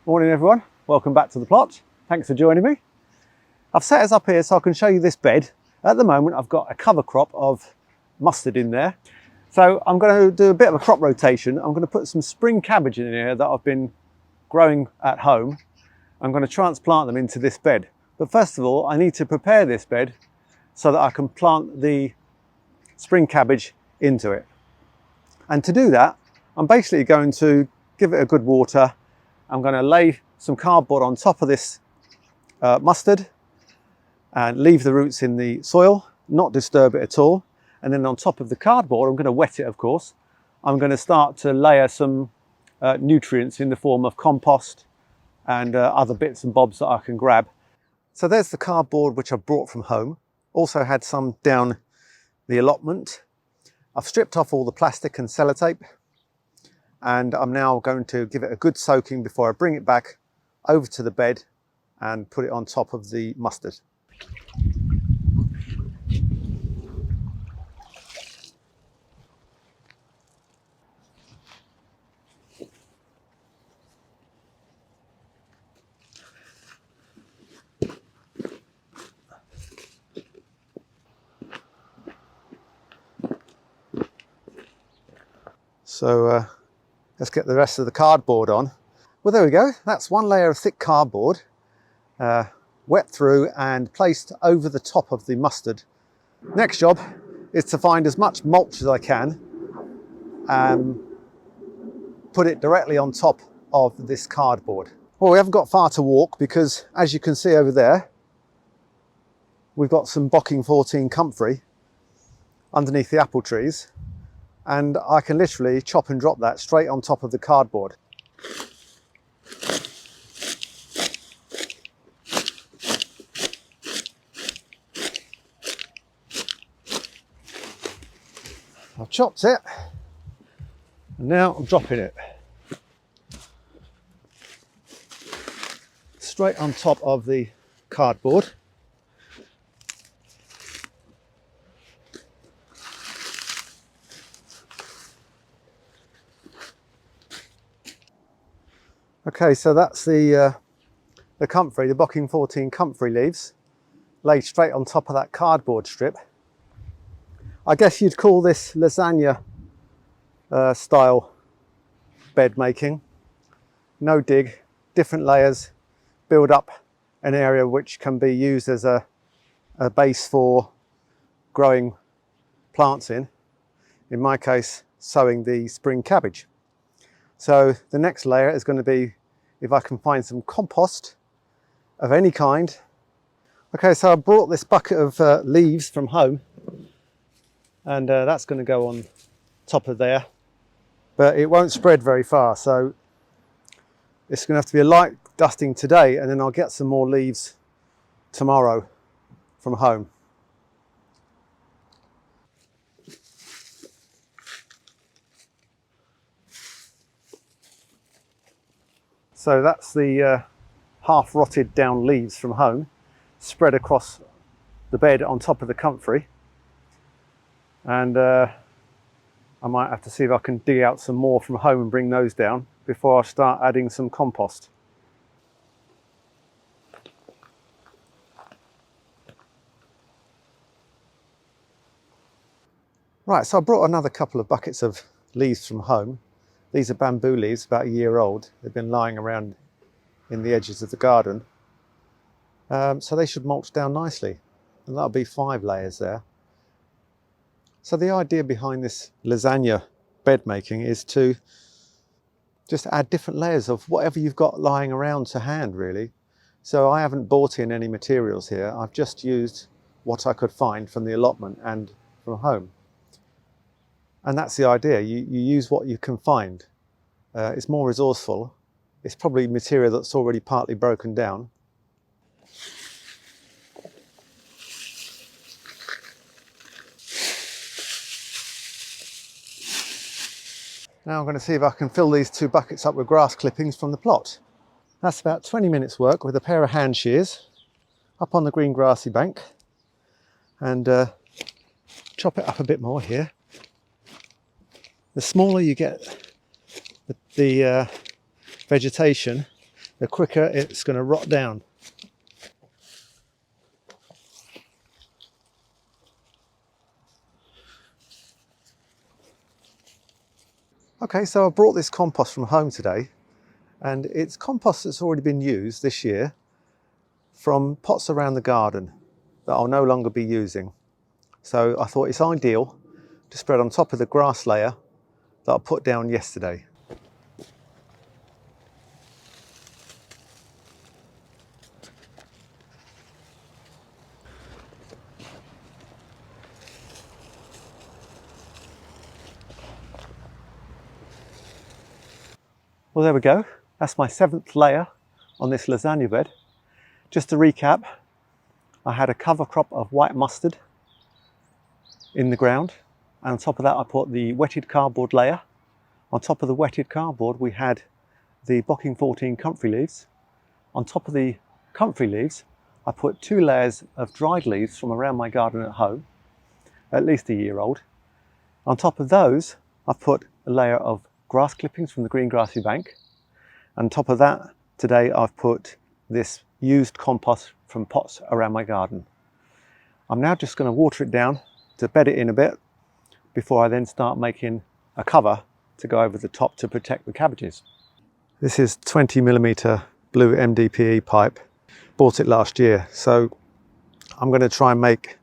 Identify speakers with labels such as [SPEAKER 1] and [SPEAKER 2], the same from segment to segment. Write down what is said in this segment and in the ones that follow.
[SPEAKER 1] Morning everyone, welcome back to the plot. Thanks for joining me. I've set us up here so I can show you this bed. At the moment I've got a cover crop of mustard in there. So I'm going to do a bit of a crop rotation. I'm going to put some spring cabbage in here that I've been growing at home. I'm going to transplant them into this bed. But first of all I need to prepare this bed so that I can plant the spring cabbage into it. And to do that I'm basically going to give it a good water. I'm going to lay some cardboard on top of this mustard and leave the roots in the soil, not disturb it at all. And then on top of the cardboard, I'm going to wet it of course, I'm going to start to layer some nutrients in the form of compost and other bits and bobs that I can grab. So there's the cardboard which I brought from home. Also had some down the allotment. I've stripped off all the plastic and sellotape. And I'm now going to give it a good soaking before I bring it back over to the bed and put it on top of the mustard. So let's get the rest of the cardboard on. Well, there we go. That's one layer of thick cardboard, wet through and placed over the top of the mustard. Next job is to find as much mulch as I can and put it directly on top of this cardboard. Well, we haven't got far to walk because as you can see over there, we've got some Bocking 14 comfrey underneath the apple trees. And I can literally chop and drop that straight on top of the cardboard. I've chopped it and now I'm dropping it straight on top of the cardboard. Okay, so that's the comfrey, the Bocking 14 comfrey leaves, laid straight on top of that cardboard strip. I guess you'd call this lasagna style bed making. No dig, different layers, build up an area which can be used as a base for growing plants in my case, sowing the spring cabbage. So the next layer is going to be if I can find some compost of any kind. Okay, so I brought this bucket of leaves from home and that's going to go on top of there, but it won't spread very far. So it's going to have to be a light dusting today and then I'll get some more leaves tomorrow from home. So that's the half rotted down leaves from home spread across the bed on top of the comfrey. And I might have to see if I can dig out some more from home and bring those down before I start adding some compost. Right, so I brought another couple of buckets of leaves from home. These are bamboo leaves, about a year old. They've been lying around in the edges of the garden. So they should mulch down nicely. And that'll be 5 layers there. So the idea behind this lasagna bed making is to just add different layers of whatever you've got lying around to hand, really. So I haven't bought in any materials here. I've just used what I could find from the allotment and from home. And that's the idea, you use what you can find. It's more resourceful. It's probably material that's already partly broken down. Now I'm going to see if I can fill these 2 buckets up with grass clippings from the plot. That's about 20 minutes work with a pair of hand shears up on the green grassy bank, and chop it up a bit more here. The smaller you get the vegetation, the quicker it's going to rot down. Okay, so I brought this compost from home today, and it's compost that's already been used this year from pots around the garden that I'll no longer be using. So I thought it's ideal to spread on top of the grass layer that I put down yesterday. Well, there we go. That's my 7th layer on this lasagna bed. Just to recap, I had a cover crop of white mustard in the ground, and on top of that I put the wetted cardboard layer. On top of the wetted cardboard we had the Bocking 14 comfrey leaves. On top of the comfrey leaves I put 2 layers of dried leaves from around my garden at home, at least a year old. On top of those I've put a layer of grass clippings from the green grassy bank. And on top of that today I've put this used compost from pots around my garden. I'm now just going to water it down to bed it in a bit before I then start making a cover to go over the top to protect the cabbages. This is 20mm blue MDPE pipe. Bought it last year, so I'm going to try and make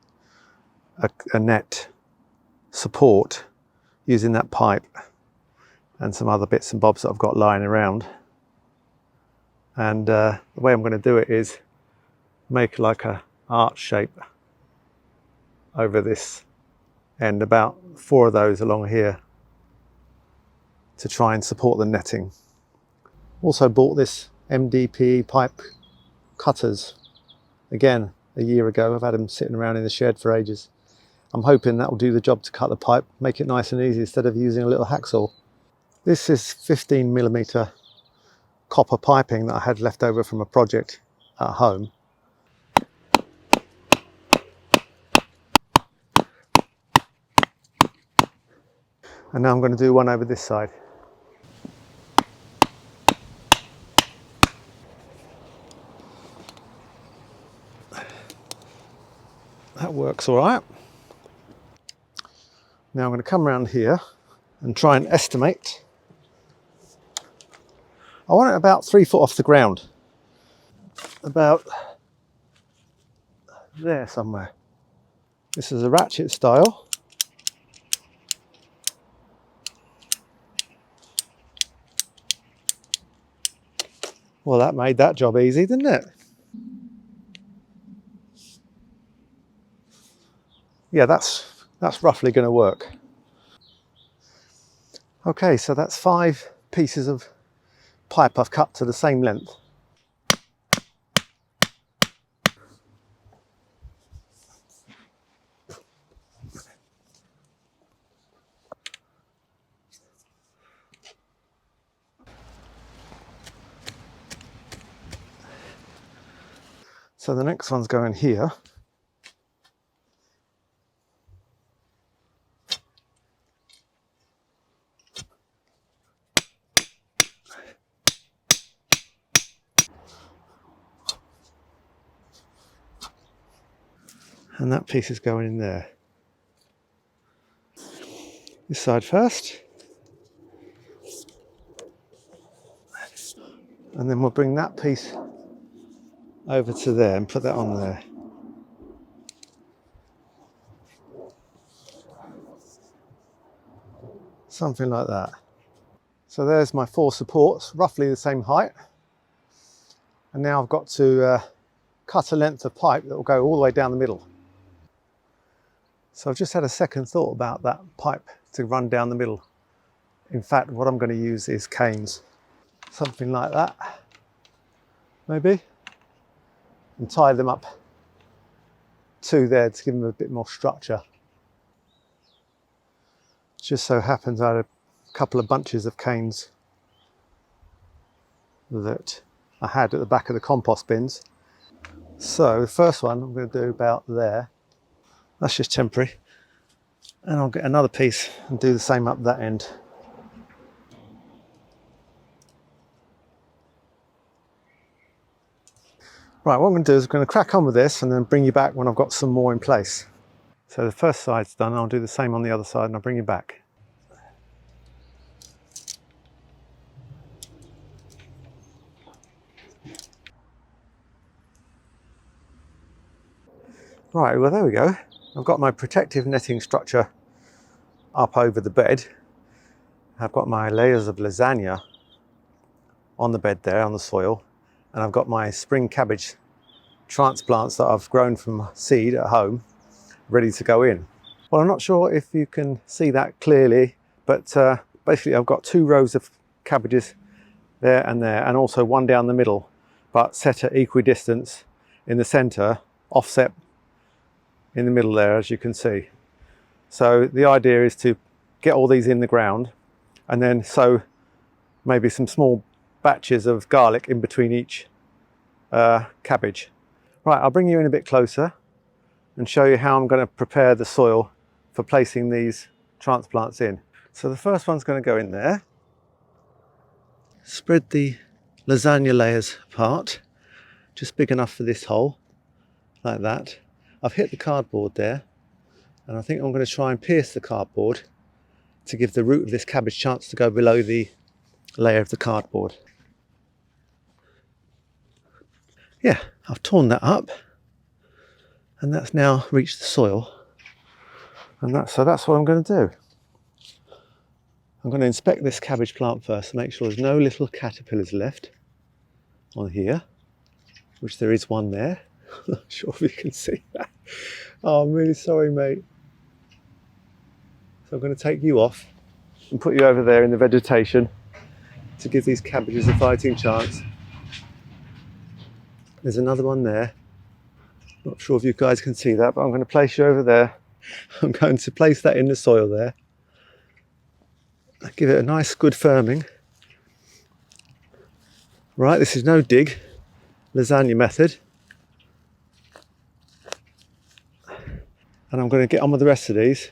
[SPEAKER 1] a net support using that pipe and some other bits and bobs that I've got lying around. And the way I'm going to do it is make like a arch shape over this end, about 4 of those along here, to try and support the netting. Also bought this MDPE pipe cutters, again a year ago. I've had them sitting around in the shed for ages. I'm hoping that will do the job to cut the pipe, make it nice and easy instead of using a little hacksaw. This is 15mm copper piping that I had left over from a project at home. And now I'm going to do one over this side. That works all right. Now I'm going to come around here and try and estimate. I want it about 3 foot off the ground. About there somewhere. This is a ratchet style. Well, that made that job easy, didn't it? Yeah, that's roughly going to work. Okay, so that's 5 pieces of pipe I've cut to the same length. So the next one's going here. And that piece is going in there. This side first. And then we'll bring that piece over to there and put that on there. Something like that. So there's my 4 supports, roughly the same height. And now I've got to cut a length of pipe that will go all the way down the middle. So I've just had a second thought about that pipe to run down the middle. In fact, what I'm going to use is canes. Something like that, maybe. And tie them up to there to give them a bit more structure. Just so happens I had a couple of bunches of canes that I had at the back of the compost bins. So the first one I'm going to do about there. That's just temporary. And I'll get another piece and do the same up that end. Right, what I'm going to do is I'm going to crack on with this and then bring you back when I've got some more in place. So the first side's done, I'll do the same on the other side and I'll bring you back. Right, well there we go. I've got my protective netting structure up over the bed. I've got my layers of lasagna on the bed there, on the soil. And I've got my spring cabbage transplants that I've grown from seed at home, ready to go in. Well, I'm not sure if you can see that clearly, but basically I've got 2 rows of cabbages there, and also one down the middle, but set at equidistance in the center, offset in the middle there, as you can see. So the idea is to get all these in the ground and then sow maybe some small batches of garlic in between each cabbage. Right, I'll bring you in a bit closer and show you how I'm going to prepare the soil for placing these transplants in. So the first one's going to go in there. Spread the lasagna layers apart, just big enough for this hole, like that. I've hit the cardboard there, and I think I'm going to try and pierce the cardboard to give the root of this cabbage a chance to go below the layer of the cardboard. Yeah, I've torn that up, and that's now reached the soil, and that's what I'm going to do. I'm going to inspect this cabbage plant first to make sure there's no little caterpillars left on here, which there is one there. I'm not sure if you can see that. Oh, I'm really sorry, mate. So I'm going to take you off and put you over there in the vegetation to give these cabbages a fighting chance. There's another one there. Not sure if you guys can see that, but I'm going to place you over there. I'm going to place that in the soil there. Give it a nice good firming. Right, this is no dig, lasagna method. And I'm going to get on with the rest of these,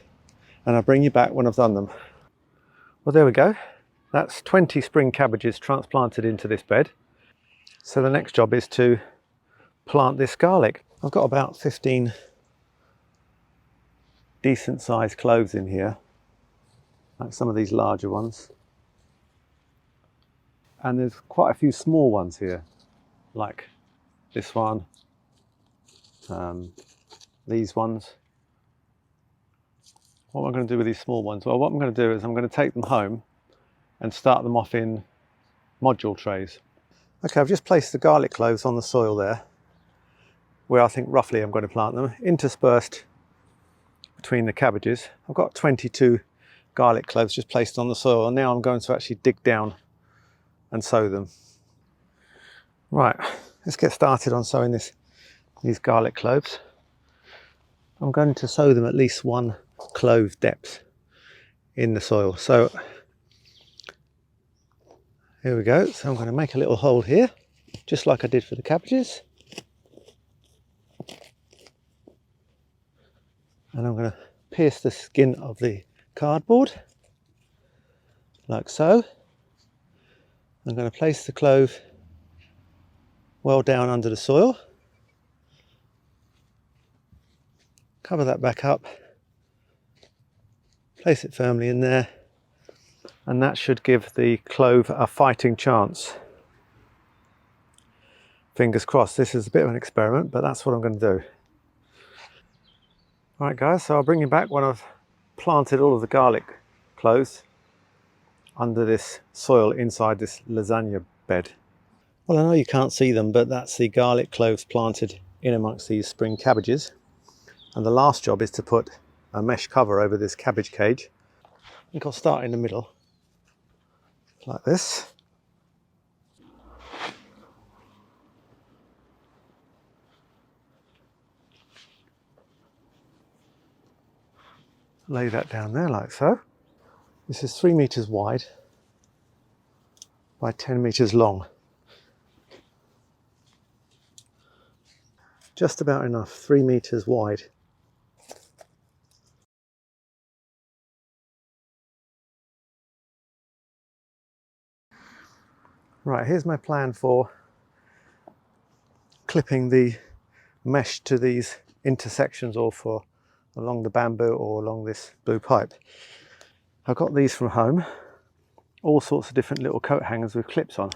[SPEAKER 1] and I'll bring you back when I've done them. Well, there we go. That's 20 spring cabbages transplanted into this bed. So the next job is to plant this garlic. I've got about 15 decent sized cloves in here, like some of these larger ones. And there's quite a few small ones here, like this one, these ones. What am I going to do with these small ones? Well, what I'm going to do is I'm going to take them home and start them off in module trays. Okay, I've just placed the garlic cloves on the soil there, where I think roughly I'm going to plant them, interspersed between the cabbages. I've got 22 garlic cloves just placed on the soil, and now I'm going to actually dig down and sow them. Right, let's get started on sowing these garlic cloves. I'm going to sow them at least 1 clove depth in the soil. So here we go. So I'm going to make a little hole here, just like I did for the cabbages. And I'm going to pierce the skin of the cardboard, like so. I'm going to place the clove well down under the soil. Cover that back up. Place it firmly in there. And that should give the clove a fighting chance. Fingers crossed. This is a bit of an experiment, but that's what I'm going to do. All right, guys, so I'll bring you back when I've planted all of the garlic cloves under this soil inside this lasagna bed. Well, I know you can't see them, but that's the garlic cloves planted in amongst these spring cabbages. And the last job is to put a mesh cover over this cabbage cage. I think I'll start in the middle, like this. Lay that down there like so. This is 3 meters wide by 10 meters long. Just about enough, 3 meters wide. Right, here's my plan for clipping the mesh to these intersections, or for along the bamboo or along this blue pipe. I got these from home, all sorts of different little coat hangers with clips on,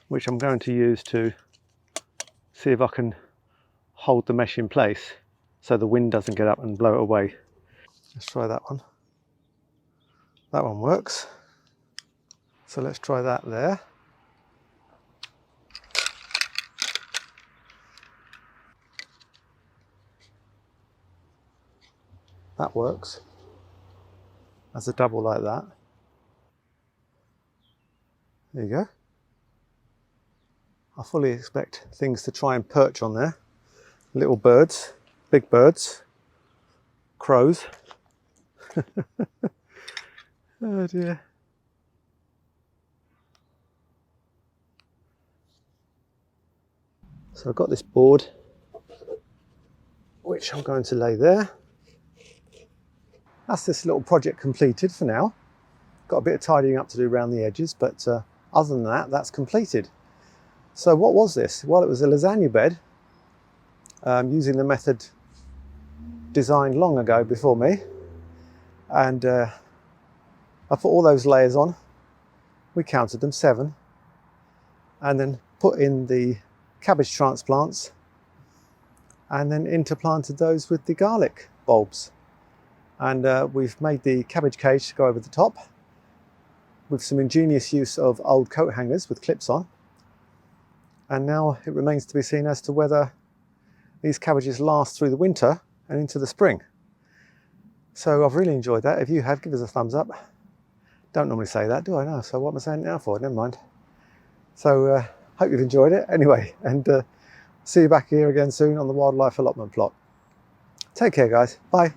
[SPEAKER 1] which I'm going to use to see if I can hold the mesh in place so the wind doesn't get up and blow it away. Let's try that one. That one works. So let's try that there. That works as a double like that. There you go. I fully expect things to try and perch on there. Little birds, big birds, crows. Oh dear. So I've got this board, which I'm going to lay there. That's this little project completed for now. Got a bit of tidying up to do around the edges, but other than that, that's completed. So what was this? Well, it was a lasagna bed, using the method designed long ago before me. And I put all those layers on. We counted them, 7. And then put in the cabbage transplants, and then interplanted those with the garlic bulbs. And we've made the cabbage cage to go over the top with some ingenious use of old coat hangers with clips on. And now it remains to be seen as to whether these cabbages last through the winter and into the spring. So I've really enjoyed that. If you have, give us a thumbs up. Don't normally say that, do I? No, so what am I saying it now for? Never mind. So hope you've enjoyed it anyway, and see you back here again soon on the wildlife allotment plot. Take care, guys. Bye.